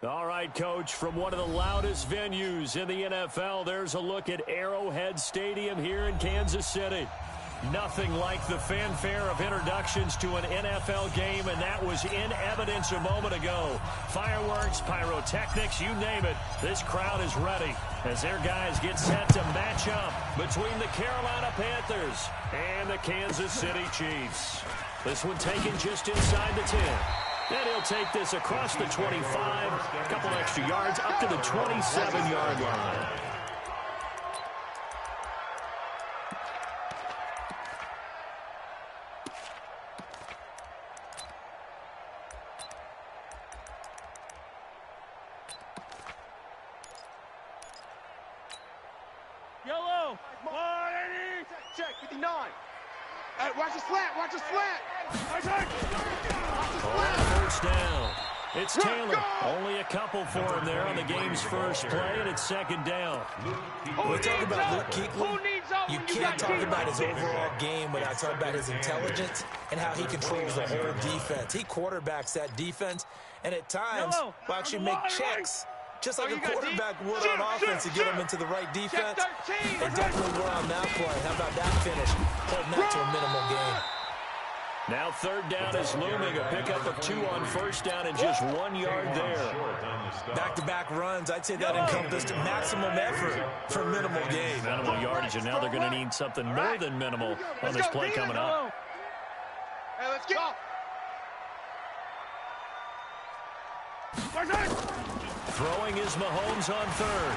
All right, Coach, from one of the loudest venues in the NFL, there's a look at Arrowhead Stadium here in Kansas City. Nothing like the fanfare of introductions to an NFL game, and that was in evidence a moment ago. Fireworks, pyrotechnics, you name it. This crowd is ready as their guys get set to match up between the Carolina Panthers and the Kansas City Chiefs. This one taken just inside the 10. And he'll take this across the 25, a couple extra yards up to the 27-yard line. Yellow, 180, check, 59. Hey, watch the slant, watch the slant. First down. It's Taylor. Only a couple for him there on the game's first play, and it's second down. When we talk about Luke Kuechly, you can't talk about his overall game without talking about his intelligence and how he controls the whole defense. He quarterbacks that defense, and at times will actually make checks, just like a quarterback would on offense to get him into the right defense. They definitely were on that play. How about that finish? Holding that to a minimal gain. Now third down is looming. A pickup of 2 on first down and just 1 yard there. Back-to-back runs, I'd say that encompassed maximum effort for minimal gain. Minimal yardage, and now they're going to need something more than minimal on this play coming up. Hey, let's go. Throwing is Mahomes on third.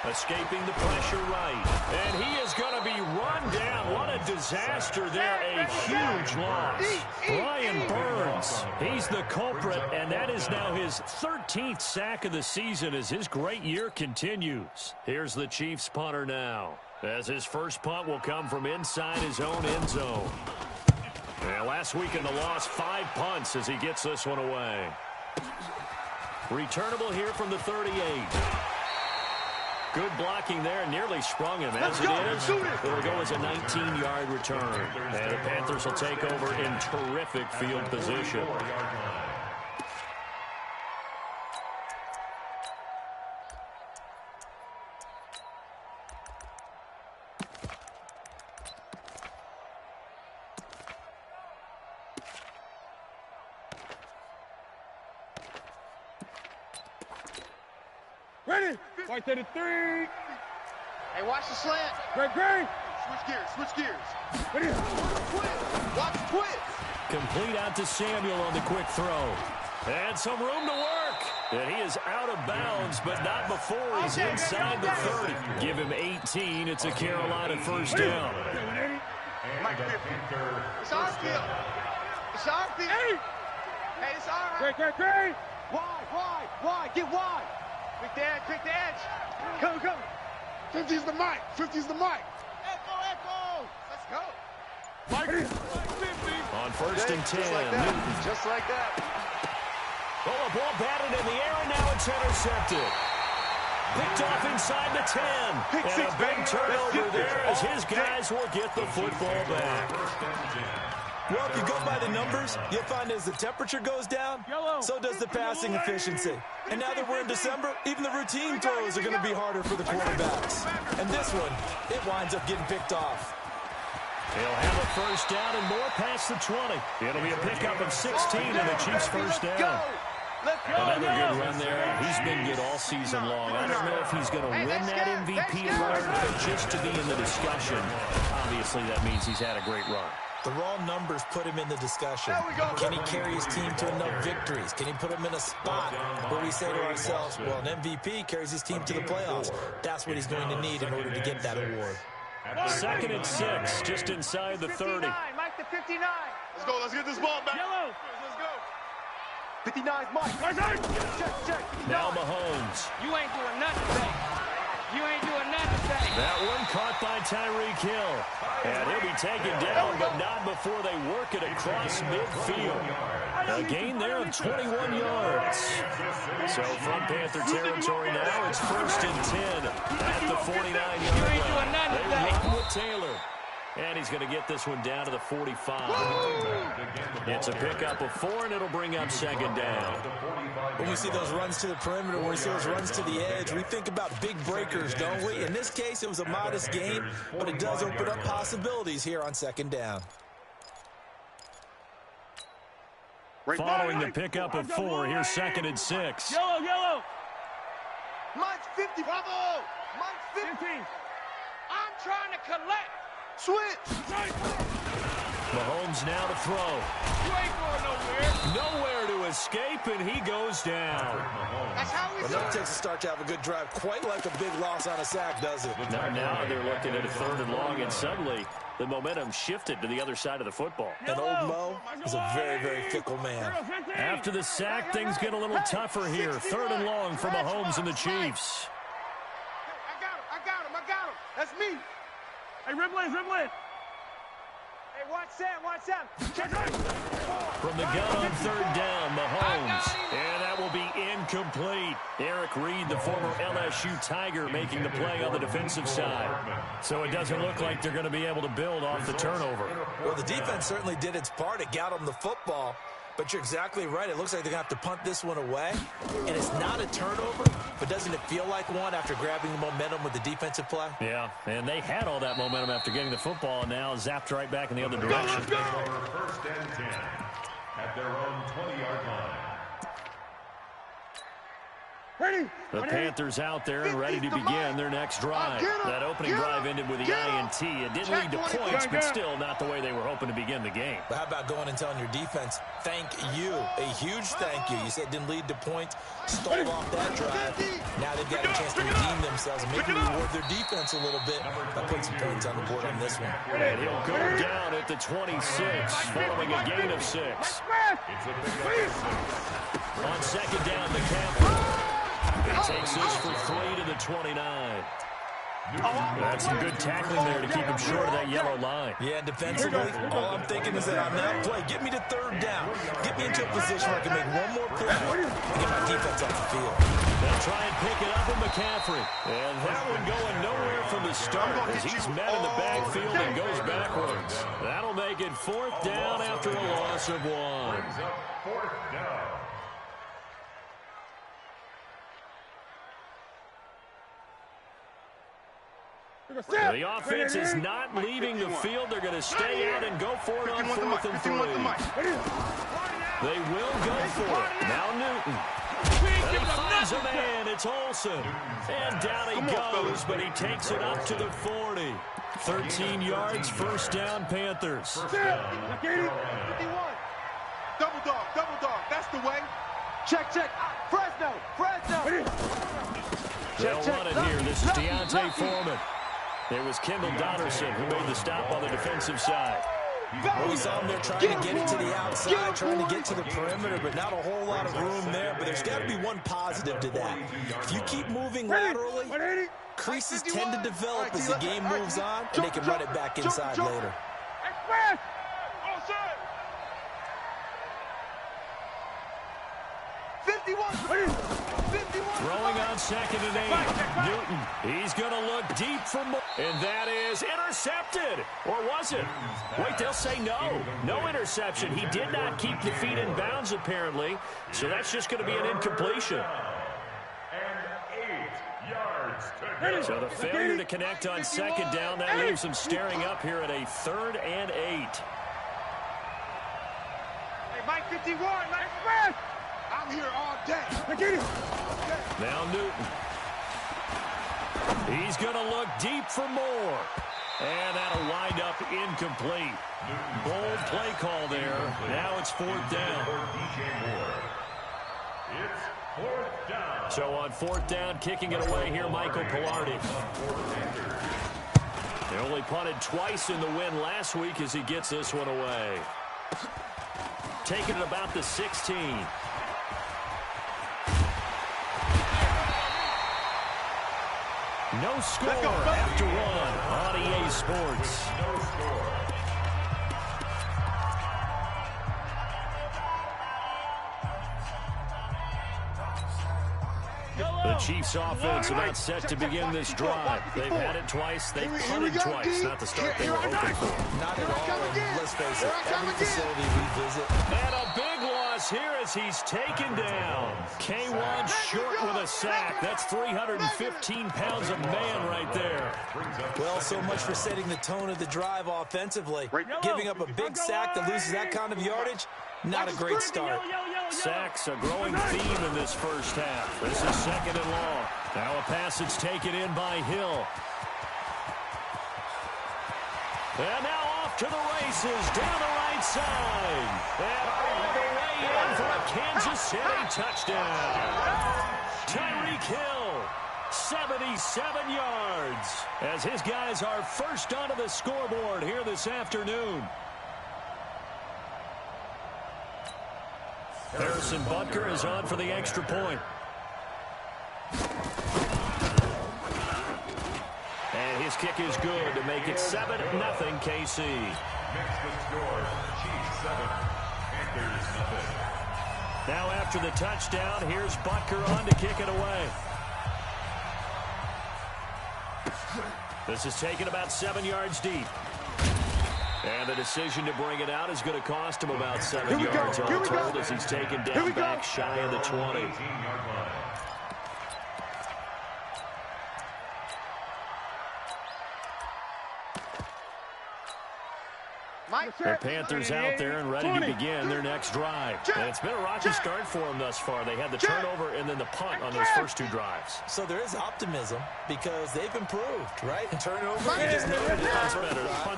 Escaping the pressure right. And he is going to be run down. What a disaster there. A huge loss. Brian Burns, he's the culprit, and that is now his 13th sack of the season as his great year continues. Here's the Chiefs punter now, as his first punt will come from inside his own end zone. And last week in the loss, 5 punts as he gets this one away. Returnable here from the 38. Good blocking there, nearly sprung him. As it is, it'll go as a 19-yard return. And the Panthers will take over in terrific field position. Ready? Right to the 3. Hey, watch the slant. Great. Switch gears. Ready? Watch quit. Complete out to Samuel on the quick throw. And some room to work. And he is out of bounds, but not before he's inside the 30. Give him 18. It's a Carolina first down. It's our field. Hey, it's all right. Great. Wide. Get wide. Quick the edge. Come. 50's the mic. Echo. Let's go. Mike. On first and 10. Just like that. Oh, a ball batted in the air, and now it's intercepted. Picked off inside the 10. And a big turnover there as his guys will get the football back. Well, if you go by the numbers, you'll find as the temperature goes down, so does the passing efficiency. And now that we're in December, even the routine throws are going to be harder for the quarterbacks. And this one, it winds up getting picked off. He'll have a first down and more past the 20. It'll be a pickup of 16 and the Chiefs first down. Another good run there. He's been good all season long. I don't know if he's going to win that MVP award, but just to be in the discussion, obviously that means he's had a great run. The raw numbers put him in the discussion. Can he carry his team to enough victories? Can he put him in a spot where we say to ourselves, well, an MVP carries his team to the playoffs. That's what he's going to need in order to get that award. 2nd and 6, just inside the 30. Mike to 59. Let's get this ball back. Yellow. Let's go. 59's Mike. Check. Now Mahomes. You ain't doing nothing today. That one caught by Tyreek Hill. And he'll be taken down, but not before they work it across midfield. A gain there of 21 yards. So from Panther territory now, it's 1st and 10 at the 49-yard line. They run with Taylor. And he's going to get this one down to the 45. It's a pickup of 4, and it'll bring up second down. When we see those runs to the perimeter, when we see those runs to the edge, we think about big breakers, don't we? In this case, it was a modest gain, but it does open up possibilities here on second down. Following the pickup of 4, here's second and 6. Yellow. Mine's 50, bravo. Mine's 50. I'm trying to collect. Switch. Mahomes now to throw. You ain't going nowhere. Nowhere to escape, and he goes down. That's how we do Well, it. that takes a start to have a good drive, quite like a big loss on a sack, does it? Now they're looking at a 3rd and long, and suddenly the momentum shifted to the other side of the football. And old Mo is a very, very fickle man. After the sack, things get a little tougher here. 3rd and long for Mahomes and the Chiefs. I got him. That's me. Hey, Riblet. Hey, watch that. Check it. From the gun on 3rd down, Mahomes. And that will be incomplete. Eric Reed, the former LSU Tiger, making the play on the defensive side. So it doesn't look like they're going to be able to build off the turnover. Well, the defense certainly did its part. It got them the football. But you're exactly right. It looks like they're going to have to punt this one away. And it's not a turnover, but doesn't it feel like one after grabbing the momentum with the defensive play? Yeah, and they had all that momentum after getting the football, and now zapped right back in the other direction. First and 10 at their own 20-yard line. The Panthers out there and ready to begin their next drive. That opening drive ended with the INT. It didn't lead to points, but still not the way they were hoping to begin the game. But how about going and telling your defense, thank you, a huge thank you. You said it didn't lead to points, stalled off that drive. Now they've got a chance to redeem themselves and maybe reward their defense a little bit by putting some points on the board on this one. And he'll go down at the 26, following a gain of 6. On second down, McCaffrey. He takes this for 3 to the 29. That's some good tackling there to keep him short of that yellow line. Yeah, defensively, all I'm thinking is that on that play, get me to 3rd down. Get me into a position where I can make one more play and get my defense off the field. They'll try and pick it up with McCaffrey. And that one going nowhere from the start as he's met in the backfield and goes backwards. That'll make it 4th down after a loss of 1. Brings up 4th down. The offense is not leaving the field. They're going to stay out and go for it on 4th and 3. They will go for it. Now Newton. And he finds a man. It's Olsen. And down he goes, but he takes it up to the 40. 13 yards, 1st down, Panthers. Double dog. That's the way. Check. Fresno. They'll run it here. This is Deontay Foreman. It was Kendall Donnerson who made the stop on the defensive side. Well, we saw him there trying to get it to the outside, trying to get to the perimeter, but not a whole lot of room there. But there's got to be one positive to that. If you keep moving laterally, creases tend to develop as the game moves on, and they can run it back inside later. Throwing on 2nd and 8. Newton, he's going to look deep for more. And that is intercepted. Or was it? Wait, they'll say no. No interception. He did not keep the feet in bounds, apparently. So that's just going to be an incompletion. So the failure to connect on 2nd down, that leaves them staring up here at a 3rd and 8. Hey, Mike 51, Mike Smith. I'm here all day. Now Newton. He's going to look deep for more. And that'll wind up incomplete. Bold play call there. Now it's 4th down. It's 4th down. So on 4th down, kicking it away here, Michael Pilardi. They only punted twice in the win last week as he gets this one away. Taking it about the 16. No score after 1 on EA Sports. No score. The Chiefs offense about set to begin this drive. They've had it twice. They've punted twice. Not the start they were hoping for. Not at all. And let's face it, every facility we visit. And a big loss here as he's taken down. K1 short with a sack. That's 315 pounds of man right there. Well, so much for setting the tone of the drive offensively. Giving up a big sack that loses that kind of yardage, not a great start. Sacks, a growing theme in this first half. This is second and long. Now a pass that's taken in by Hill. And now off to the races, down the right side. And all the way in for a Kansas City touchdown. Tyreek Hill, 77 yards, as his guys are first onto the scoreboard here this afternoon. Harrison Butker is on for the extra point. And his kick is good to make it 7-0 KC. Next the score, Chiefs 7, Panthers 0. Now after the touchdown, here's Butker on to kick it away. This is taken about 7 yards deep. And the decision to bring it out is going to cost him about 7 yards all told as he's taken down back shy of the 20. The Panthers out there and ready to begin their next drive. And it's been a rocky start for them thus far. They had the turnover and then the punt on those first two drives. So there is optimism because they've improved, right? Turnover, punt's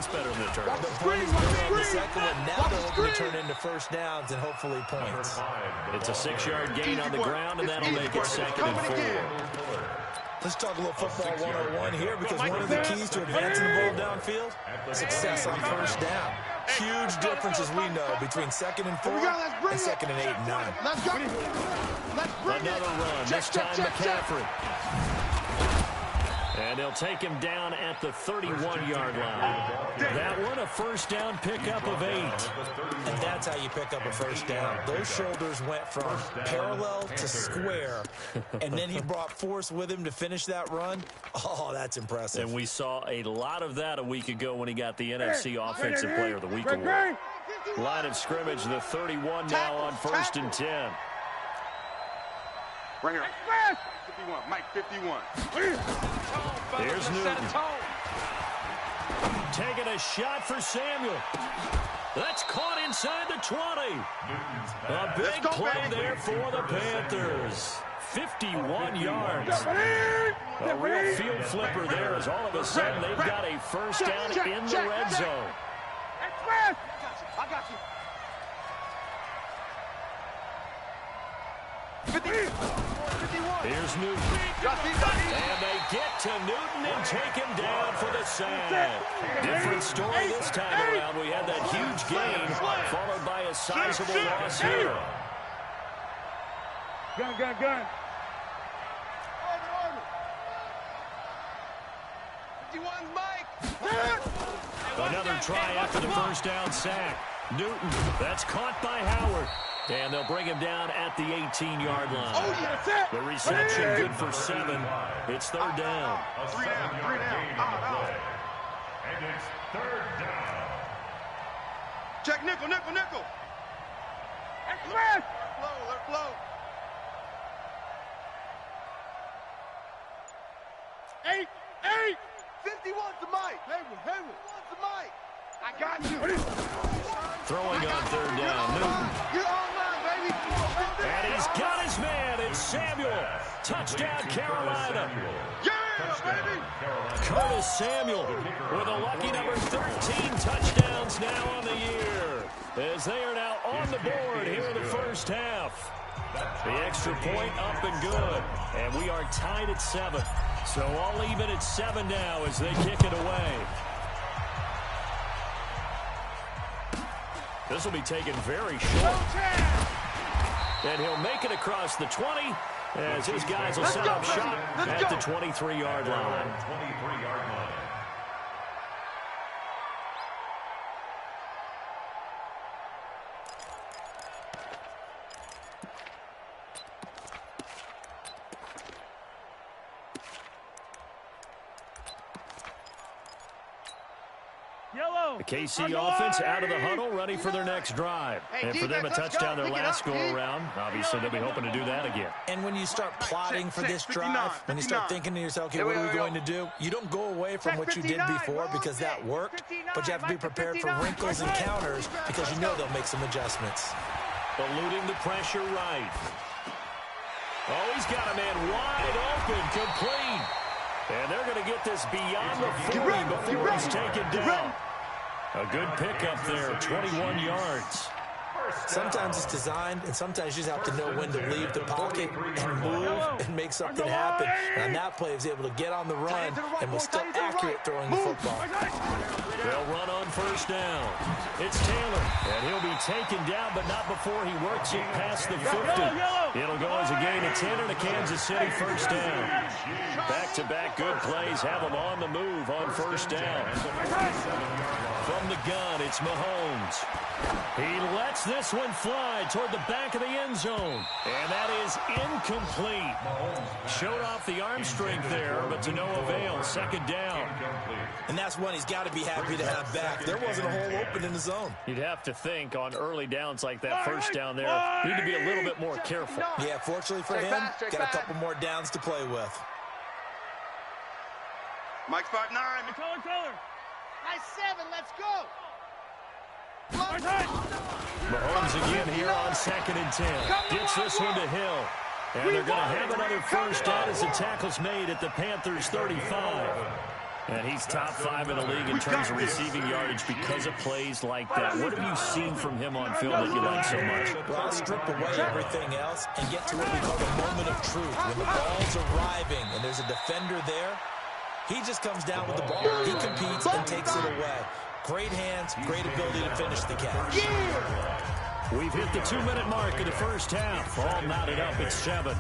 better than the turnover. The punt is better on the second one. Now they're hoping to turn into first downs and hopefully points. It's a 6-yard gain on the ground, and that'll make it 2nd and 4. Let's talk a little football 101 here because one of the keys to advancing the ball downfield, success on first down. Huge difference, as we know, between 2nd and 4 and 2nd and 8 and 9. Let's go. Another run, this time McCaffrey. And they'll take him down at the 31-yard line. That one, a first down pickup of 8. And that's how you pick up a first down. Those shoulders went from parallel to square, and then he brought force with him to finish that run. Oh, that's impressive. And we saw a lot of that a week ago when he got the NFC Offensive Player of the Week award. Line of scrimmage, the 31 now on 1st and 10. Right here. 51, Mike, 51. Here's Newton. Taking a shot for Samuel. That's caught inside the 20. A big play there for the Panthers. 51 yards. A real field flipper there as all of a sudden they've got a first down in the red zone. I got you. 51. Here's Newton. And they get to Newton and take him down for the sack. Different story this time around. We had that huge gain followed by a sizable loss here. Gun. 51, Mike. Another try after the first down sack. Newton, that's caught by Howard. And they'll bring him down at the 18-yard line. Oh, yeah, that's it. The reception good for 7. It's 3rd down. A 7-yard gain on the play. And it's 3rd down. Check nickel. Let it flow. 8. 51 to Mike. Hayward. To Mike. I got you. Throwing on 3rd down. Newton. You're online, baby. And he's got his man. It's Samuel. Touchdown, Carolina. Yeah, baby. Curtis Samuel with a lucky number 13 touchdowns now on the year. As they are now on the board here in the first half. The extra point up and good. And we are tied at 7. So all even at 7 now as they kick it away. This will be taken very short. And he'll make it across the 20 as his guys will set up shop at the 23-yard line. 23-yard line. The KC offense out of the huddle, ready for their next drive. And for them, a touchdown their last go-around. Obviously, they'll be hoping to do that again. And when you start plotting for this drive, when you start thinking to yourself, okay, what are we going to do? You don't go away from what you did before because that worked, but you have to be prepared for wrinkles and counters because you know they'll make some adjustments. Eluding the pressure right. Oh, he's got a man wide open, complete. And they're going to get this beyond the 40 before he's taken down. A good pickup there, 21 yards. Sometimes it's designed, and sometimes you just have to know when to leave the pocket and move and make something happen. And on that play, he was able to get on the run and was still accurate throwing the football. They'll run on first down. It's Taylor, and he'll be taken down, but not before he works it past the 50. It'll go as a gain of 10 and a Kansas City first down. Back-to-back good plays have them on the move on first down. From the gun, it's Mahomes. He lets this one fly toward the back of the end zone. And that is incomplete. Showed off the arm strength there, but to no avail. Second down. And that's one he's got to be happy to have back. There wasn't a hole open in the zone. You'd have to think on early downs like that first down there, need to be a little bit more careful. Yeah, fortunately for him, got a couple more downs to play with. Mike's 5'9". Color. Nice 7. Let's go. Mahomes again here on 2nd and 10. Gets this one to Hill. And they're going to have another first down as the tackle's made at the Panthers' 35. And he's top 5 in the league in terms of receiving yardage because of plays like that. What have you seen from him on film that you like so much? Well, I'll strip away everything else and get to what we call the moment of truth. When the ball's arriving and there's a defender there, he just comes down with the ball. He competes and takes it away. Great hands, great ability to finish the catch. We've hit the 2-minute mark of the first half. All knotted up at 7.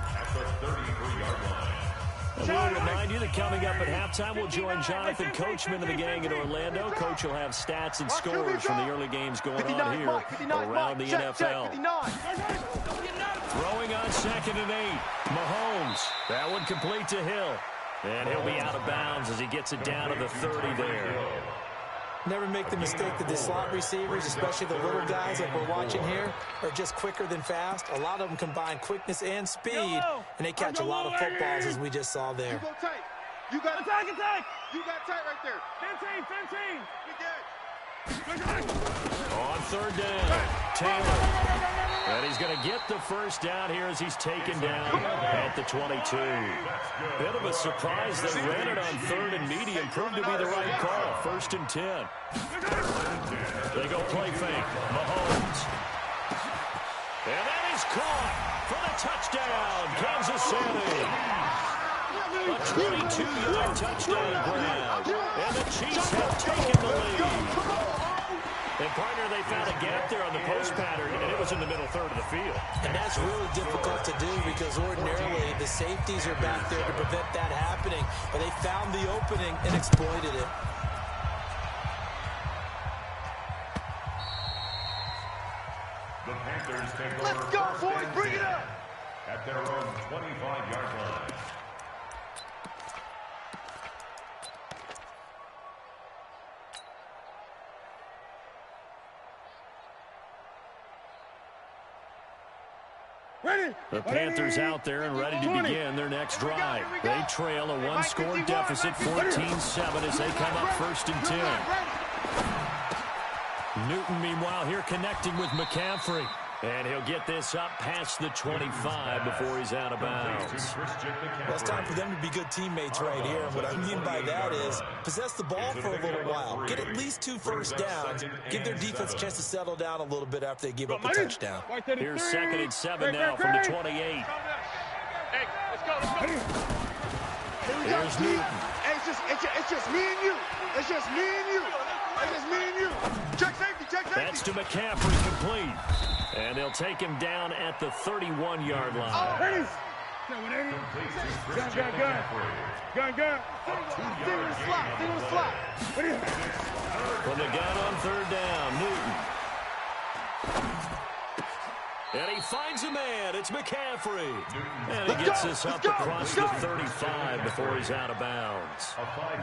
And we'll remind you that coming up at halftime, we'll join Jonathan Coachman of the gang in Orlando. Coach will have stats and scores from the early games going on here around the NFL. Throwing on 2nd and 8. Mahomes. That one complete to Hill. And he'll be out of bounds as he gets it down to the 30 there. Never make the mistake that the slot receivers, especially the little guys like we're watching here, are just quicker than fast. A lot of them combine quickness and speed, and they catch a lot of footballs, as we just saw there. You go tight. You got attack. You got tight right there. 15. On 3rd down, Taylor. And he's going to get the first down here as he's taken down at the 22. Bit of a surprise. They ran it on 3rd and medium. Proved to be the right call. 1st and 10. They go play fake. Mahomes. And that is caught for the touchdown. Kansas City. A 22-yard touchdown grab. And the Chiefs have taken the lead. And, partner, they found a gap there on the post pattern, and it was in the middle 3rd of the field. And that's really difficult to do because ordinarily the safeties are back there to prevent that happening. But they found the opening and exploited it. The Panthers take over. Let's go, boys. Bring it up. At their own 25-yard line. The Panthers out there and ready to begin their next drive. They trail a 1-score deficit, 14-7 as they come up 1st and 10. Newton, meanwhile, here connecting with McCaffrey. And he'll get this up past the 25 before he's out of bounds. Well, it's time for them to be good teammates right here. And what I mean by that is possess the ball for a little while. Get at least 2 first downs. Give their defense a chance to settle down a little bit after they give up the touchdown. Here's 2nd and 7 now from the 28. Hey, let's go. Here's Newton. Hey, it's just me and you. It's just me and you. It's just me and you. Check safety. That's to McCaffrey, complete. And they'll take him down at the 31-yard line. Gun. Finger the slot. From the gun on 3rd down, Newton. And he finds a man. It's McCaffrey. And he gets this up across the 35 before he's out of bounds.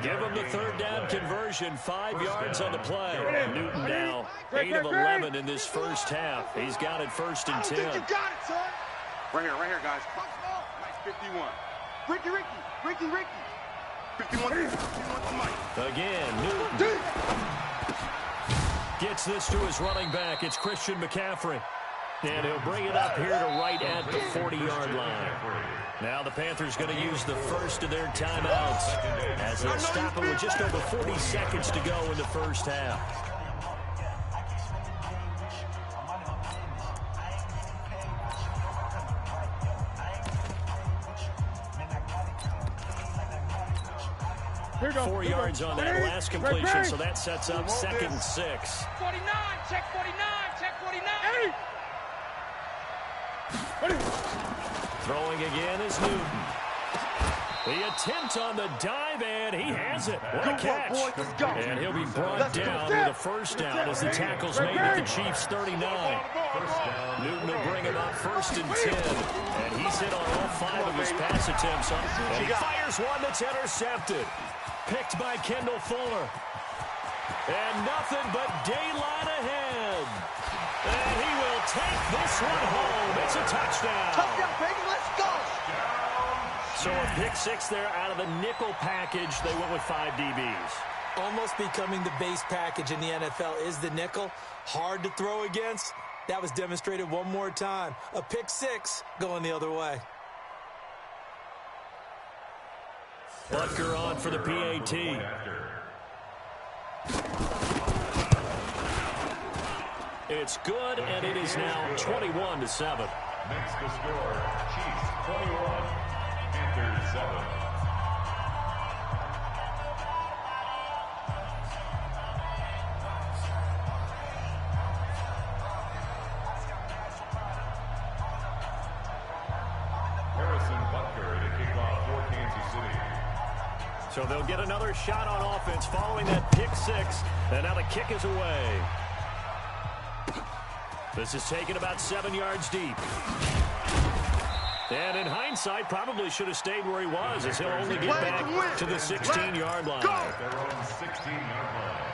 Give him the third down conversion. 5 yards on the play. Newton now 8 of 11 in this first half. He's got it 1st and 10. You got it, son. Right here, guys. Nice 51. Ricky. 51 to Mike. Again, Newton gets this to his running back. It's Christian McCaffrey. And he'll bring it up here to right at the 40-yard line. Now the Panthers going to use the first of their timeouts as they'll stop it with just over 40 seconds to go in the first half. Here 4 yards on that last completion, so that sets up 2nd and 6. 49, check 49. Throwing again is Newton. The attempt on the dive, and he has it. What a catch. And he'll be brought down with a first down as the tackle's made at the Chiefs' 39. Newton will bring him up 1st and 10. And he's hit on all 5 of his pass attempts. And he fires one that's intercepted. Picked by Kendall Fuller. And nothing but daylight ahead. And he will take this one home. It's a touchdown. Touchdown, baby. Let's go. So a pick 6 there out of the nickel package. They went with 5 DBs. Almost becoming the base package in the NFL is the nickel. Hard to throw against. That was demonstrated one more time. A pick 6 going the other way. Butker on for the PAT. It's good, and it is now 21-7. Makes the score, Chiefs 21, Panthers 7. Harrison Butker to kick off for Kansas City. So they'll get another shot on offense following that pick 6, and now the kick is away. This is taken about 7 yards deep. And in hindsight, probably should have stayed where he was, as he'll only get back to the 16-yard line. Their own 16-yard line.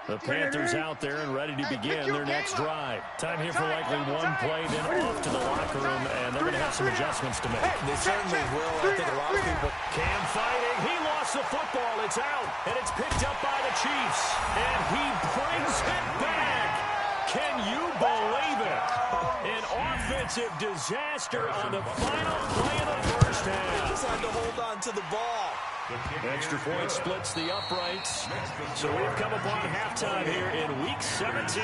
The Panthers out there and ready to begin their next drive. Time here for likely one play, then off to the locker room, and they're going to have some adjustments to make. They certainly will. I think a lot of people... Cam fighting. He lost the football. It's out, and it's picked up by the Chiefs. And he brings it back. Can you believe it? An offensive disaster on the final play of the first half. Just had to hold on to the ball. Extra point splits the uprights. So we've come upon halftime here in Week 17.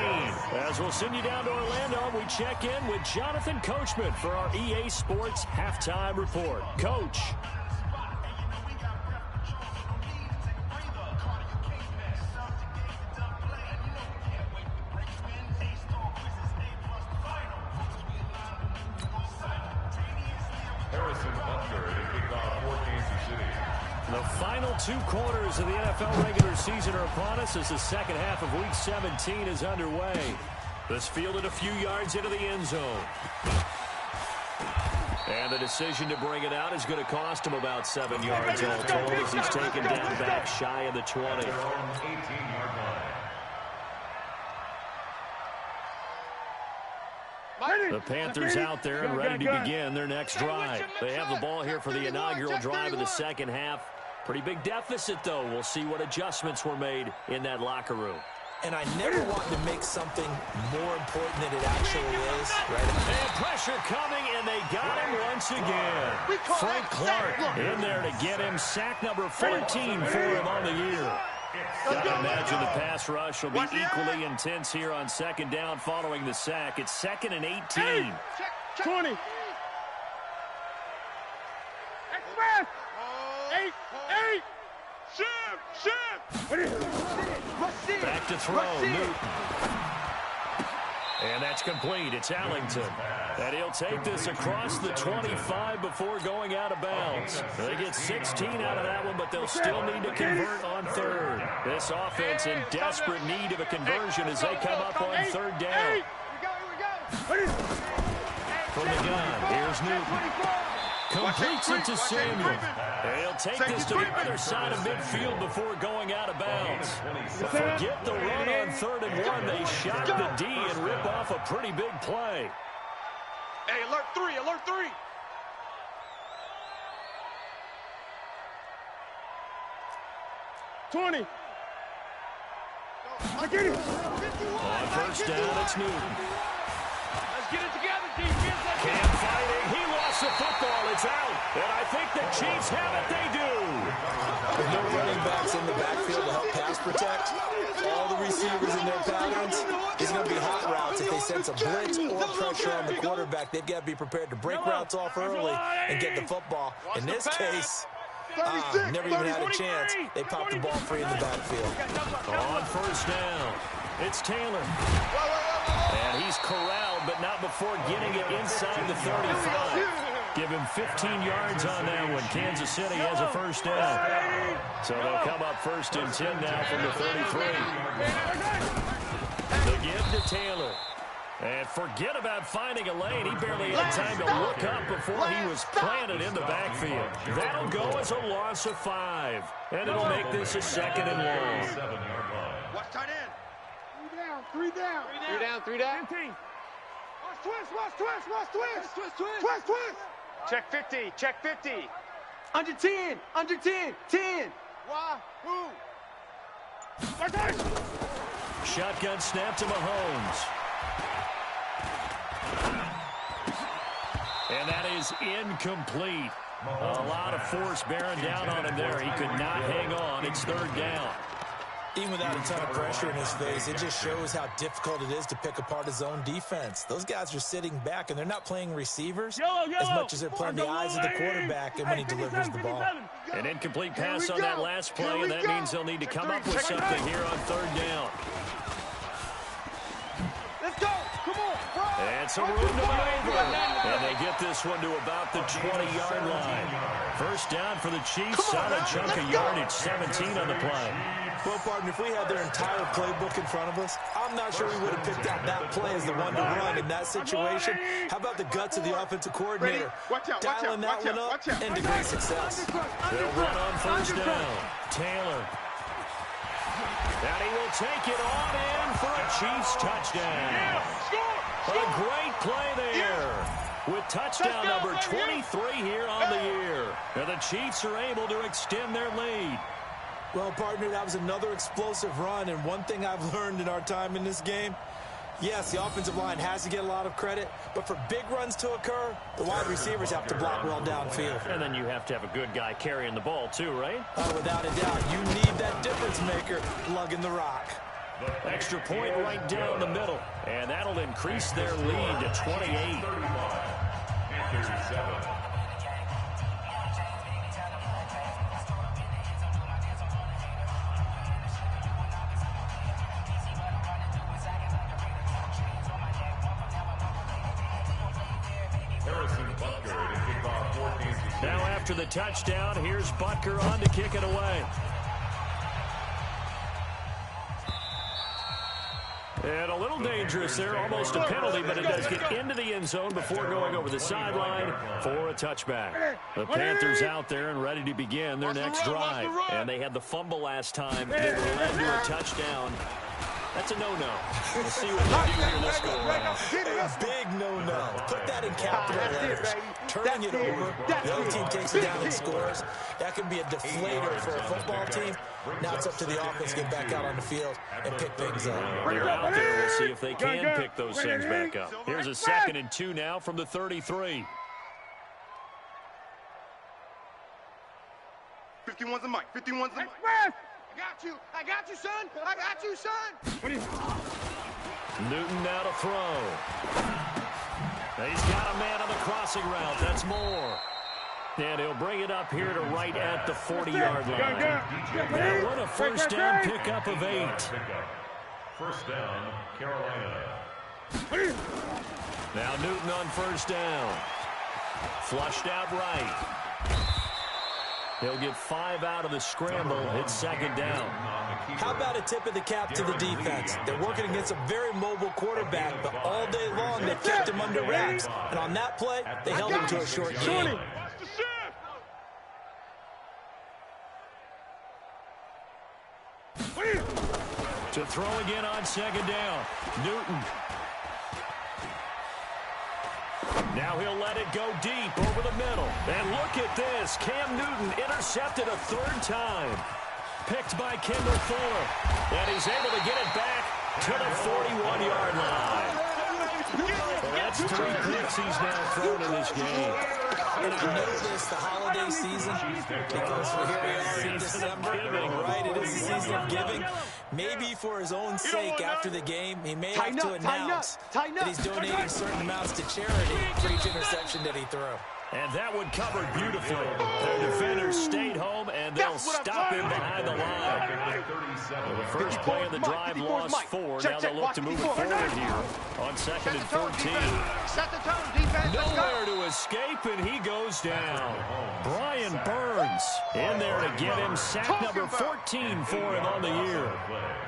As we'll send you down to Orlando, we check in with Jonathan Coachman for our EA Sports Halftime Report. Coach. Harrison Butker to kick off for Kansas City. The final 2 quarters of the NFL regular season are upon us as the second half of Week 17 is underway. This fielded a few yards into the end zone. And the decision to bring it out is going to cost him about 7 yards all told as he's taken down back shy of the 20. Their own 18-yard line. The Panthers out there and ready to begin their next drive. They have the ball here for the inaugural drive of the second half. Pretty big deficit, though. We'll see what adjustments were made in that locker room. And I never want to make something more important than it actually is. Right? And pressure coming, and they got him once again. Frank Clark in there to get him sack number 14 for him on the year. Gotta imagine the pass rush will be equally intense here on second down following the sack. It's 2nd and 18. 20. Express. 8. Shift. Back to throw. Newton. And that's complete. It's Allington. And he'll take this across the 25 before going out of bounds. They get 16 out of that one, but they'll still need to convert on third. This offense in desperate need of a conversion as they come up on third down. From the gun, here's Newton. Completes it to Samuel. He'll take this to the other side of midfield before going out of bounds. Forget the run on 3rd and 1. They shock the D and rip off a pretty big play. Hey, alert 3, alert 3. '20. I get it. On first down, it's Newton. Let's get it together, defense. Cam fighting. He lost the football. It's out. And I think the Chiefs have it. They do. With no running backs in the backfield to help pass protect, all the receivers in their patterns, it's going to be hot routes. If they sense a blitz or pressure on the quarterback, they've got to be prepared to break routes off early and get the football. In this case, never even had a chance. They popped the ball free in the backfield. On first down, it's Taylor. And he's corralled, but not before getting it inside the 35. Give him 15 yards on that one. Kansas City has a first down. So they'll come up 1st and 10 now from the 33. The give to Taylor. And forget about finding a lane. He barely had time to look up before he was planted in the backfield. That'll go as a loss of 5. And it'll make this a 2nd and long. Watch tight end. 3 down. 3 down, 3 down. 15. Watch twist. Twist. Check 50, check 50. Under 10, 10. Why? Who? Shotgun snap to Mahomes. And that is incomplete. A lot of force bearing down on him there. He could not hang on. It's 3rd down. Even without a ton of pressure in his face, it just shows how difficult it is to pick apart his own defense. Those guys are sitting back, and they're not playing receivers as much as they're playing the eyes of the quarterback and when he delivers the ball. An incomplete pass on that last play, and that means they'll need to come up with something here on 3rd down. Let's go. Come on. And some room to maneuver. And they get this one to about the 20-yard line. First down for the Chiefs. Solid chunk of yardage, 17 on the play. Well, partner, if we had their entire playbook in front of us, I'm not sure we would have picked out that play as the one to run in that situation. How about the guts of the offensive coordinator? Dialing that one up into great success. They'll run on first down. Taylor. And he will take it on in for a Chiefs touchdown. A great play there. With touchdown number 23 here on the year. And the Chiefs are able to extend their lead. Well, partner, that was another explosive run, and one thing I've learned in our time in this game, yes, the offensive line has to get a lot of credit, but for big runs to occur, the wide receivers have to block well downfield. And then you have to have a good guy carrying the ball too, right? Without a doubt, you need that difference maker lugging the rock. Extra point right down the middle, and that'll increase their lead to 28. 37. Now after the touchdown, here's Butker on to kick it away. And a little dangerous there, almost a penalty, but it does get into the end zone before going over the sideline for a touchback. The Panthers out there and ready to begin their next drive. And they had the fumble last time. They were led to a touchdown. That's a no-no. We'll see what they do here this go around. A big no-no. Put that in capital letters. Turning it over. The other team takes it down and scores. That can be a deflator for a football team. Now it's up to the offense to get back out on the field and pick things up. They're out there. We'll see if they can pick those things back up. Here's a 2nd and 2 now from the 33. 51's the mic. 51's the mic. I got you, son. Newton now to throw. He's got a man on the crossing route. That's Moore. And he'll bring it up here to right at the 40-yard line. Now what a first down pickup of 8. First down, Carolina. Now Newton on first down. Flushed out right. He'll get 5 out of the scramble. It's second down. How about a tip of the cap to the defense? They're working against a very mobile quarterback, but all day long they've kept him under wraps. And on that play, they held him to a short gain. To throw again on second down. Newton. Now he'll let it go deep over the middle. And look at this. Cam Newton intercepted a third time. Picked by Kendall Fuller. And he's able to get it back to the 41-yard line. Well, that's 3 picks he's now thrown in this game. And I know this, the holiday season, because here we are in December, right? It is the season of giving. Maybe for his own sake after the game, he may have to announce that he's donating certain amounts to charity for each interception that he threw. And that one covered beautifully. Their defenders stayed home, and they'll stop him behind the line. Well, the first play of the drive lost 4. Now they'll look to move it forward here on 2nd and 14. Set the tone, defense. Nowhere to escape, and he goes down. Brian Burns in there to get him sack number 14 for him on the year.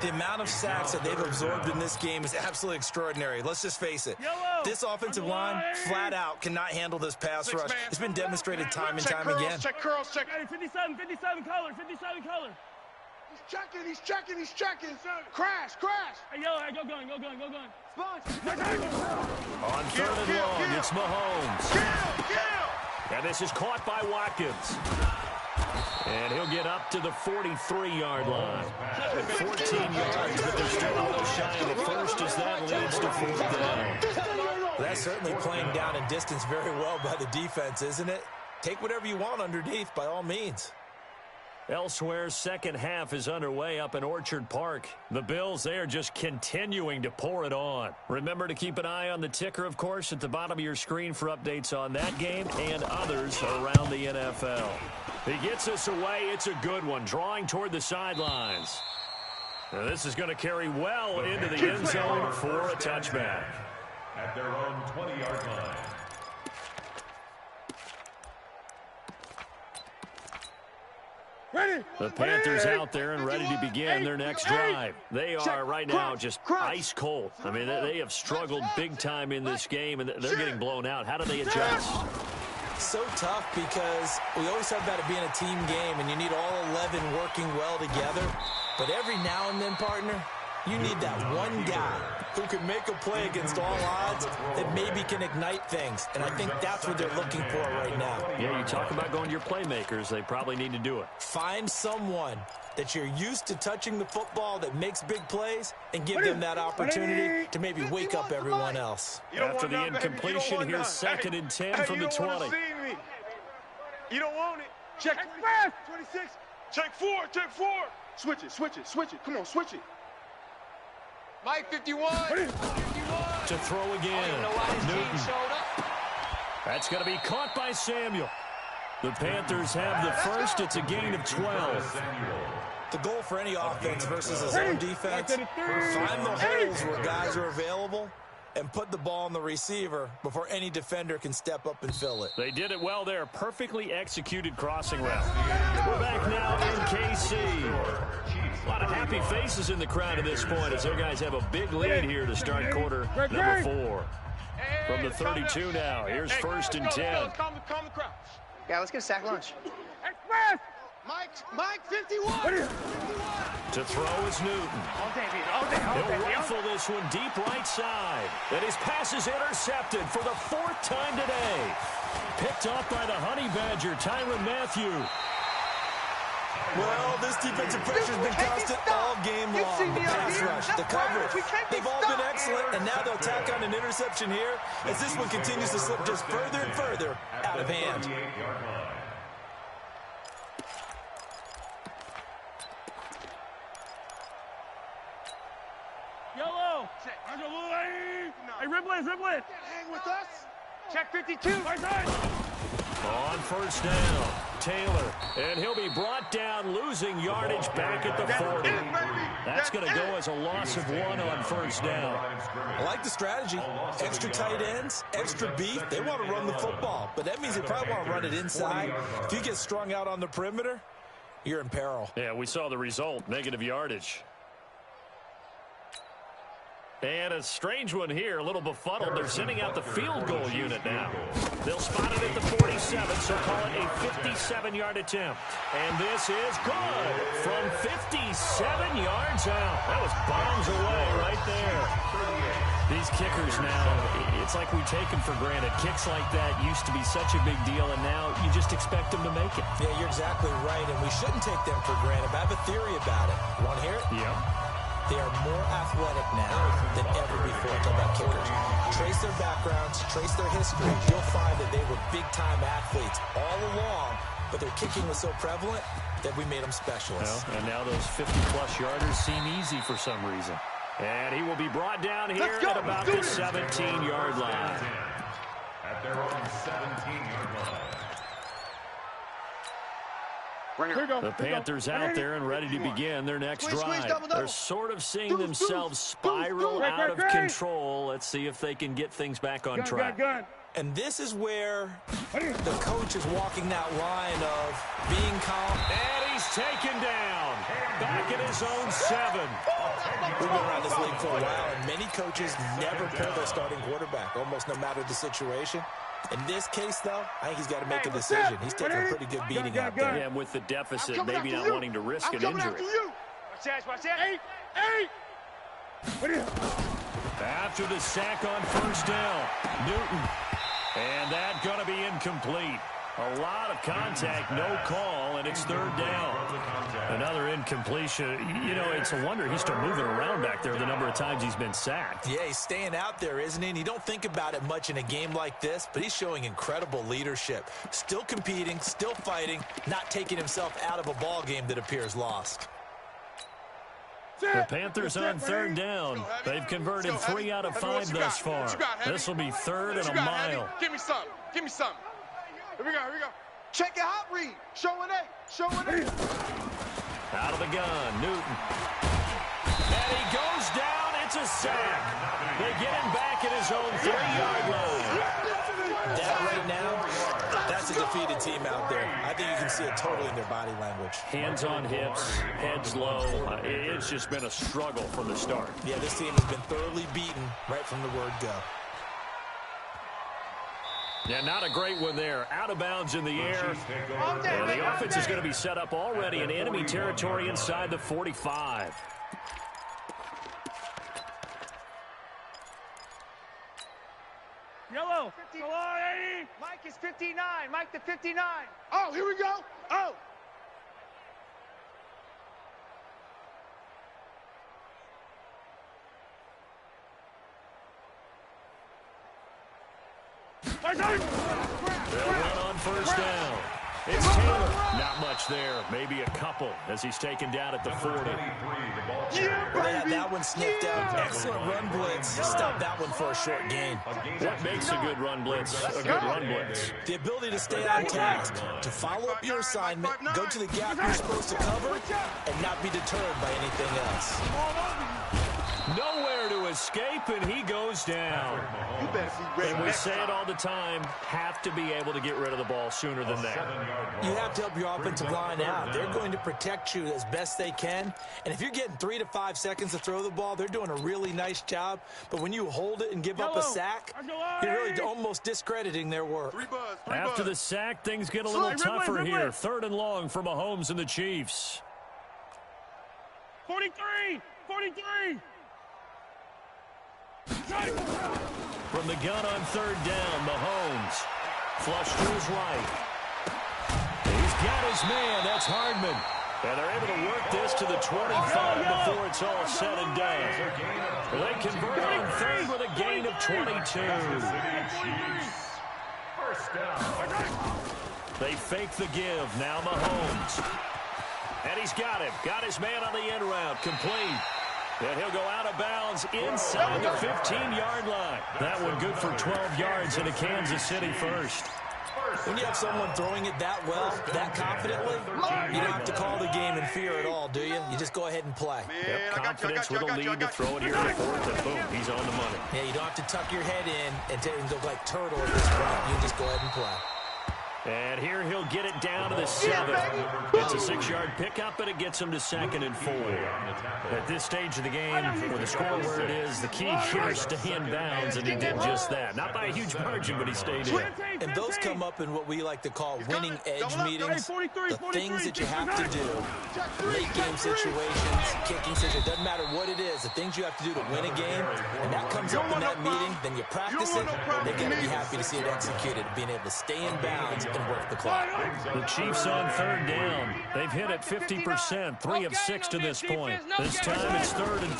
The amount of sacks that they've absorbed in this game is absolutely extraordinary. Let's just face it. This offensive line, flat out, cannot handle this pass rush. It's been demonstrated time and time again. Check curls, check. Hey, 57 color, 57 color. He's checking. Crash. Hey, yo, go gun. Sponge. On 3rd and long, it's Mahomes. Kill. And this is caught by Watkins. And he'll get up to the 43-yard line. 14 yards, but they're still a little shy of the first as that leads to 4th down. That's certainly playing down in distance very well by the defense, isn't it? Take whatever you want underneath, by all means. Elsewhere, second half is underway up in Orchard Park. The Bills, they are just continuing to pour it on. Remember to keep an eye on the ticker, of course, at the bottom of your screen for updates on that game and others around the NFL. He gets us away. It's a good one, drawing toward the sidelines. Now, this is going to carry well into the end zone for a touchback. At their own 20-yard line. Ready. The Panthers out there and ready to begin their next drive. They are right now just ice cold. I mean, they have struggled big time in this game, and they're getting blown out. How do they adjust? So tough because we always talk about it being a team game, and you need all 11 working well together. But every now and then, partner, you need that one guy who can make a play against all odds that maybe can ignite things. And I think that's what they're looking for right now. Yeah, you talk about going to your playmakers. They probably need to do it. Find someone that you're used to touching the football that makes big plays and give them that opportunity to maybe wake up everyone else. After the incompletion, here's 2nd and 10 from the 20. You don't want it. Check 26. Check 4. Switch it. Come on, switch it. Mike 51. To throw again. Newton. That's going to be caught by Samuel. The Panthers have the first. It's a gain of 12. The goal for any offense versus a zone defense, find the holes where guys are available and put the ball on the receiver before any defender can step up and fill it. They did it well there. Perfectly executed crossing route. We're back now in KC. A lot of happy faces in the crowd at this point as their guys have a big lead here to start quarter number 4. From the 32 now, here's 1st and 10. Calm the crowd. Yeah, let's get a sack lunch. Express! Mike 51! To throw is Newton. He'll rifle this one deep right side. And his pass is intercepted for the 4th time today. Picked up by the Honey Badger, Tyrann Mathieu. Well, this defensive pressure has been constant all game long. The pass rush, the coverage, they've all been excellent, and now they'll tack on an interception here as this one continues to slip just further and further out of hand. Yellow! Hey, Riblet! Hang with us! Check 52! Right side! On first down, Taylor, and he'll be brought down, losing yardage back at the 40. That's going to go as a loss of 1 on first down. I like the strategy. Extra tight ends, extra beef. They want to run the football, but that means they probably want to run it inside. If you get strung out on the perimeter, you're in peril. Yeah, we saw the result, negative yardage. And a strange one here, a little befuddled. They're sending out the field goal unit now. They'll spot it at the 47, so call it a 57-yard attempt. And this is good from 57 yards out. That was bombs away right there. These kickers now, it's like we take them for granted. Kicks like that used to be such a big deal, and now you just expect them to make it. Yeah, you're exactly right, and we shouldn't take them for granted. But I have a theory about it. You want to hear it? Yep. They are more athletic now than ever before. Talk about kickers. Trace their backgrounds, trace their history. You'll find that they were big-time athletes all along, but their kicking was so prevalent that we made them specialists. Well, and now those 50-plus yarders seem easy for some reason. And he will be brought down here at about the 17-yard line. At their own 17-yard line. The Panthers out there and ready to begin their next drive. They're sort of seeing themselves spiral out of control. Let's see if they can get things back on track. And this is where the coach is walking that line of being calm. And he's taken down. Back at his own 7. We've been around this league for a while, and many coaches never pull their starting quarterback, almost no matter the situation. In this case, though, I think he's got to make a decision. He's taking a pretty good beating out there. Yeah, and with the deficit, maybe not wanting to risk an injury. Watch that. 8. After the sack on first down, Newton. And that's going to be incomplete. A lot of contact, no call, and it's third down. Another incompletion. You know, it's a wonder he's still moving around back there the number of times he's been sacked. Yeah, he's staying out there, isn't he? And you don't think about it much in a game like this, but he's showing incredible leadership. Still competing, still fighting, not taking himself out of a ball game that appears lost. The Panthers on third down. They've converted 3 out of 5 thus far. This will be third and a mile. Give me something. Here we go. Check your hot read. Show an 8. Out of the gun, Newton. And he goes down. It's a sack. They get him back at his own 3-yard line. That right now, that's a defeated team out there. I think you can see it totally in their body language. Hands on hips, heads low. It's just been a struggle from the start. Yeah, this team has been thoroughly beaten right from the word go. Yeah, not a great one there. Out of bounds in the air. And the offense is going to be set up already in enemy territory inside the 45. Yellow. Come on, 80. Mike is 59. Mike the 59. Oh, here we go. Oh. They'll run on first down. It's Taylor. Not much there. Maybe a couple as he's taken down at the 40. Well, they had that one sniffed out. Excellent run blitz. Stop that one for a short gain. What makes a good run blitz a good run blitz? The ability to stay on task, to follow up your assignment, go to the gap you're supposed to cover, and not be deterred by anything else. Nowhere to escape, and he goes down. You better be ready. And we say it all the time, have to be able to get rid of the ball sooner than that. You have to help your offensive line out. They're going to protect you as best they can. And if you're getting 3 to 5 seconds to throw the ball, they're doing a really nice job. But when you hold it and give up a sack, you're really almost discrediting their work. After the sack, things get a little tougher here. Third and long for Mahomes and the Chiefs. 43. From the gun on third down, Mahomes. Flush to his right. He's got his man. That's Hardman. And they're able to work this to the 25 before it's all said and done. They convert on third with a gain of 22. They fake the give. Now Mahomes. And he's got him. Got his man on the end route. Complete. And he'll go out of bounds inside the 15-yard line. That one good for 12 yards into Kansas City first. When you have someone throwing it that well, that confidently, you don't have to call the game in fear at all, do you? You just go ahead and play. Yep, confidence with a lead to throw it here in the fourth, and boom, he's on the money. Yeah, you don't have to tuck your head in and go like turtle at this point. You just go ahead and play. And here he'll get it down to the 7. It's a 6-yard pickup, and it gets him to 2nd and 4. At this stage of the game, with the score where it is, the key here is stay in bounds, and he did just that. Not by a huge margin, but he stayed in. And those come up in what we like to call winning edge meetings. The things that you have to do, late game situations, kicking situations, doesn't matter what it is, the things you have to do to win a game, and that comes up in that meeting, then you practice it, they got to be happy to see it executed, being able to stay in bounds and work the clock. The Chiefs on 3rd down. They've hit it 50%, 3 of 6 to this point. This time it's 3rd and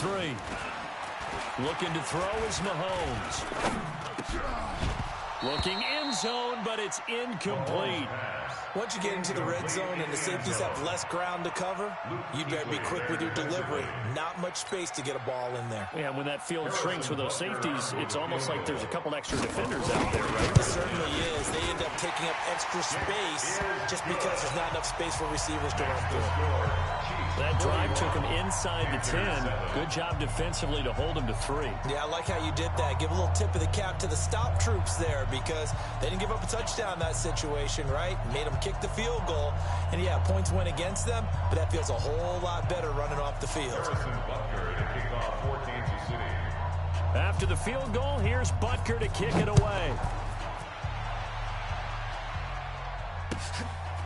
3. Looking to throw is Mahomes. Looking end zone, but it's incomplete. Once you get into the red zone and the safeties have less ground to cover, you better be quick with your delivery. Not much space to get a ball in there. Yeah, when that field shrinks with those safeties, it's almost like there's a couple extra defenders out there, right? It certainly is. They end up taking up extra space just because there's not enough space for receivers to run through. That drive took him inside the 10. Good job defensively to hold him to 3. Yeah, I like how you did that. Give a little tip of the cap to the stop troops there because they didn't give up a touchdown in that situation, right? Made them kick the field goal. And, yeah, points went against them, but that feels a whole lot better running off the field. After the field goal, here's Butker to kick it away.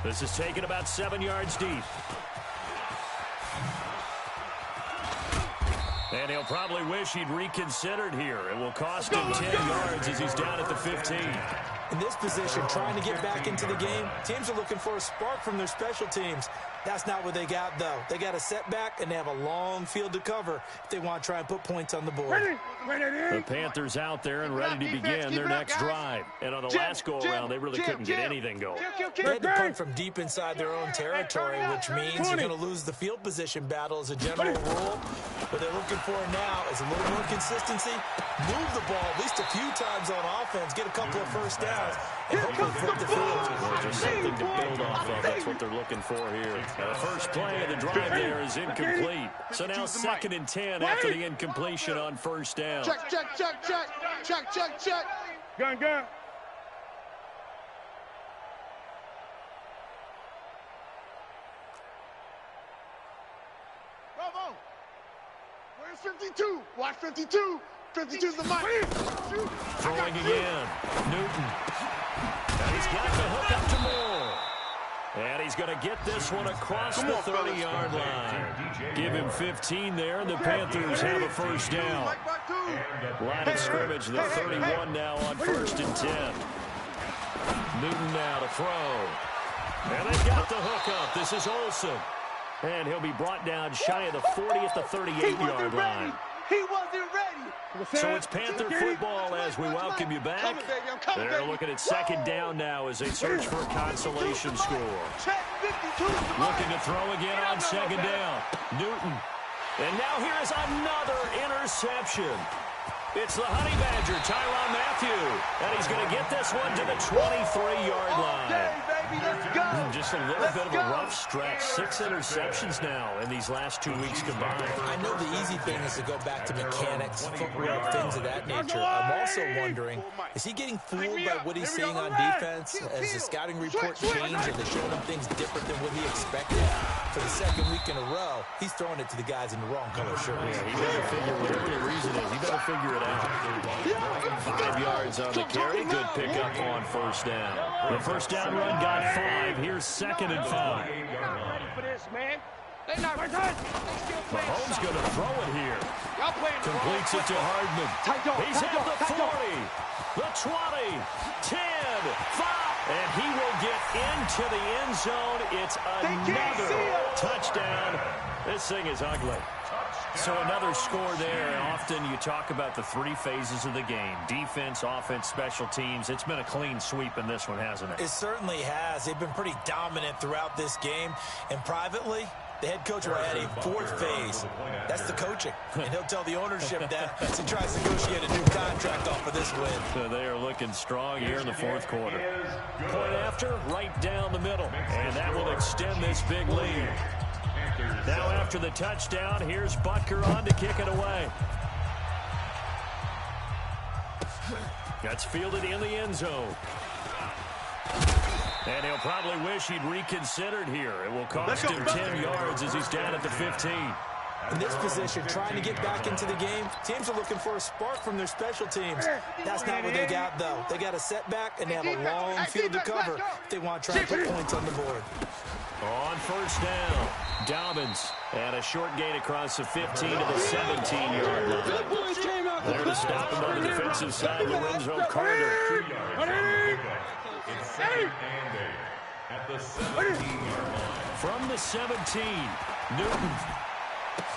This is taken about 7 yards deep. And he'll probably wish he'd reconsidered here. It will cost him 10 yards as he's down at the 15. In this position, trying to get back into the game, teams are looking for a spark from their special teams. That's not what they got, though. They got a setback, and they have a long field to cover if they want to try and put points on the board. The Panthers out there and ready to begin their next drive. And on the last go-around, they really couldn't get anything going. They had to punt from deep inside their own territory, which means you're going to lose the field position battle as a general rule. What they're looking for now is a little more consistency, move the ball at least a few times on offense, get a couple of first downs, and hopefully flip the field. Well, just something to build off of. That's what they're looking for here. Now, the first play of the drive there is incomplete. So now 2nd and 10 after the incompletion on first down. Check, check, check, check. Check, check, check. Gun, gun. Bravo. Where's 52? Watch 52. 52's the mic. Throwing again. Newton. And he's got the hook up to Moore. And he's going to get this one across the 30-yard line. Give him 15 there, and the Panthers have a first down. Line of scrimmage, the 31 now on 1st and 10. Newton now to throw. And they've got the hook up. This is Olsen. And he'll be brought down shy of the 40 at the 38-yard line. He wasn't ready. So it's Panther football as we welcome you back. They're looking at 2nd down now as they search for a consolation score. Looking to throw again on 2nd down. Newton. And now here is another interception. It's the Honey Badger, Tyrann Mathieu. And he's going to get this one to the 23-yard line. Just a little bit of a rough stretch. 6 interceptions now in these last 2 weeks combined. I know the easy thing is to go back to mechanics, footwork, things of that nature. I'm also wondering, is he getting fooled by what he's seeing on defense? As the scouting report changed, are they showing him things different than what he expected? For the 2nd week in a row, he's throwing it to the guys in the wrong color shirt. Yeah, he better figure whatever the reason is. He better figure it out. 5 yards on the carry. Good pickup on first down. The first down run got 5. Here's 2nd and 5. Mahomes going to throw it here. Completes it to Hardman. He's at the 40, the 20, 10, 5. And he will get into the end zone. It's another touchdown. This thing is ugly. So another score there. Often you talk about the 3 phases of the game. Defense, offense, special teams. It's been a clean sweep in this one, hasn't it? It certainly has. They've been pretty dominant throughout this game. And privately, The head coach will add a fourth phase. That's the coaching. And he'll tell the ownership that as he tries to negotiate a new contract off of this win. So they are looking strong here in the fourth quarter. Point after, right down the middle. And that will extend this big lead. Now after the touchdown, here's Butker on to kick it away. That's fielded in the end zone. And he'll probably wish he'd reconsidered here. It will cost him 10 yards as he's down at the 15. In this position, trying to get back into the game, teams are looking for a spark from their special teams. That's not what they got, though. They got a setback, and they have a long field to cover if they want to try to put points on the board. On first down, Dobbins. And a short gain across the 15 to the 17-yard line. There to stop him on the defensive side, Lorenzo Carter. At the 17-yard line. From the 17, Newton.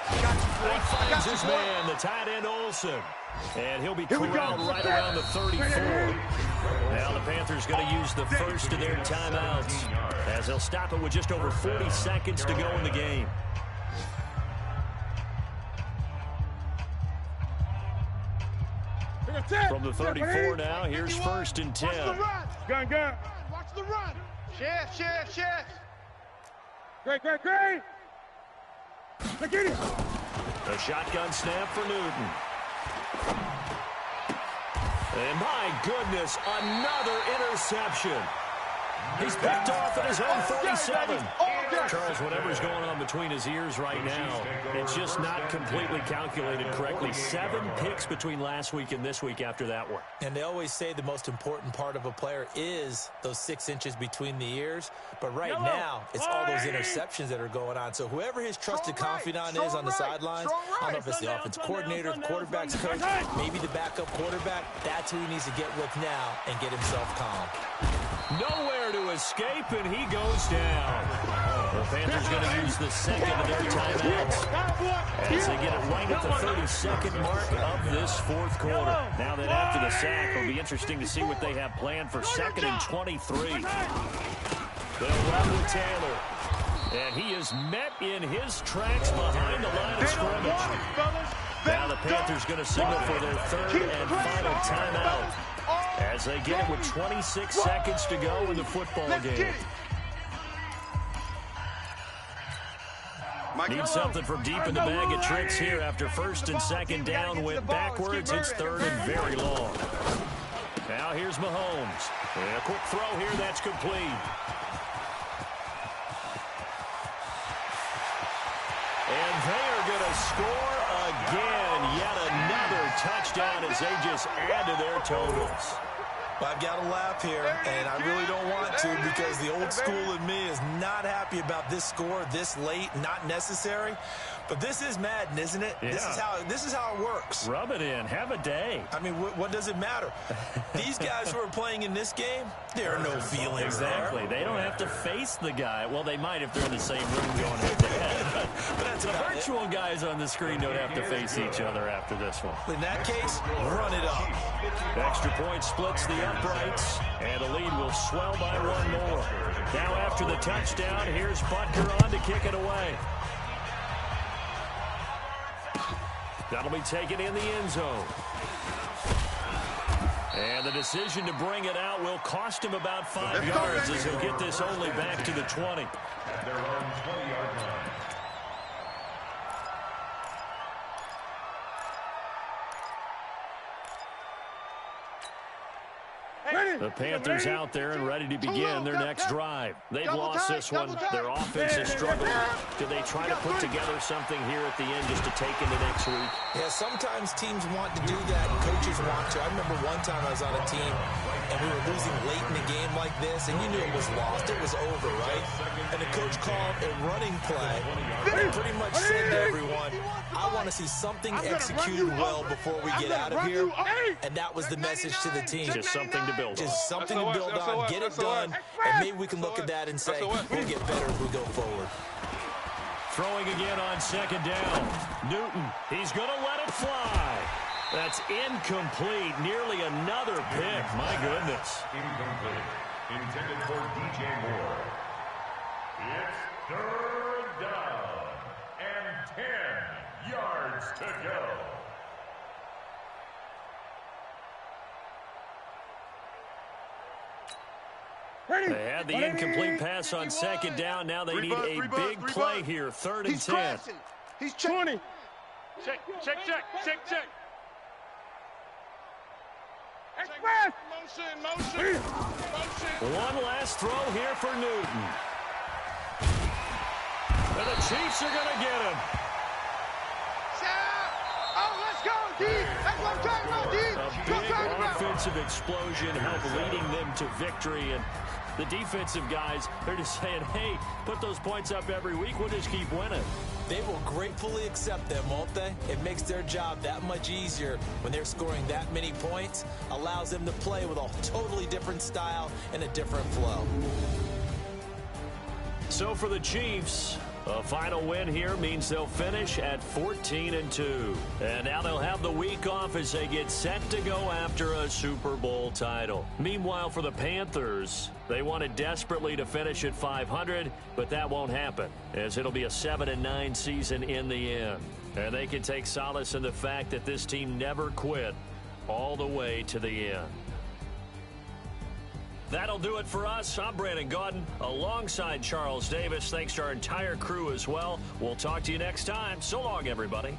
Finds his man, the tight end Olsen. And he'll be corralled right around the 34. Now the Panthers going to use the first of their timeouts as they'll stop it with just over 40 seconds to go in the game. From the 34 now, here's first and 10. Gun. Watch the run. Shift. Great. Look at it. A shotgun snap for Newton. And my goodness, another interception. He's picked off at his own 47. Charles, whatever's going on between his ears right now, it's just not completely calculated correctly. 7 picks between last week and this week after that one. And they always say the most important part of a player is those 6 inches between the ears. But right now, it's all those interceptions that are going on. So whoever his trusted confidant is on the sidelines, I don't know if it's the offense coordinator, the quarterback's coach, maybe the backup quarterback, that's who he needs to get with now and get himself calm. Nowhere to escape, and he goes down. The Panthers going to use the second of their timeouts as they get it right at the 32nd mark of this fourth quarter. Now that after the sack, it'll be interesting to see what they have planned for 2nd and 23. They'll run with Taylor. And he is met in his tracks behind the line of scrimmage. Now the Panthers going to signal for their 3rd and final timeout as they get it with 26 seconds to go in the football game. Need something from deep in the bag of tricks here after 1st and 2nd down. Went backwards. It's 3rd and very long. Now here's Mahomes. A quick throw here. That's complete. And they are going to score again. Yet another touchdown as they just add to their totals. I've got to laugh here, and I really don't want to because the old school in me is not happy about this score this late, not necessary. But this is Madden, isn't it? Yeah. This is how it works. Rub it in. Have a day. I mean, what does it matter? These guys who are playing in this game, there are no feelings exactly. There. They don't have to face the guy. Well, they might if they're in the same room going head-to-head. But that's the virtual guys on the screen don't have to face each other after this one. In that case, run it up. Extra point splits the uprights, and the lead will swell by 1 more. Now after the touchdown, here's Butker on to kick it away. That'll be taken in the end zone. And the decision to bring it out will cost him about 5 yards as he'll get this only back to the 20. At their own 20-yard line. The Panthers out there and ready to begin their next drive. They've lost this one. Their offense has struggled. Do they try to put together something here at the end just to take into next week? Yeah, sometimes teams want to do that and coaches want to. I remember one time I was on a team and we were losing late in the game like this, and you knew it was lost. It was over, right? And the coach called a running play and pretty much said to everyone, I want to see something executed well before we get out of here. And that was the message to the team. Just something to build on. Just something to build on, get it done, and maybe we can look at that and say, we'll get better as we go forward. Throwing again on 2nd down. Newton, he's going to let it fly. That's incomplete. Nearly another pick. My goodness. Incomplete. Intended for DJ Moore. It's 3rd down. to go. They had the incomplete pass on second down. Now they need a big play here. 3rd and 10. He's 20. Check. Motion. One last throw here for Newton. And the Chiefs are going to get him. Oh, let's go, D. That's what I'm talking about, D. A big offensive explosion helped leading them to victory. And the defensive guys, they're just saying, hey, put those points up every week. We'll just keep winning. They will gratefully accept them, won't they? It makes their job that much easier when they're scoring that many points, allows them to play with a totally different style and a different flow. So for the Chiefs, a final win here means they'll finish at 14-2. And now they'll have the week off as they get set to go after a Super Bowl title. Meanwhile, for the Panthers, they wanted desperately to finish at 500, but that won't happen, as it'll be a 7-9 season in the end. And they can take solace in the fact that this team never quit all the way to the end. That'll do it for us. I'm Brandon Gaudin alongside Charles Davis. Thanks to our entire crew as well. We'll talk to you next time. So long, everybody.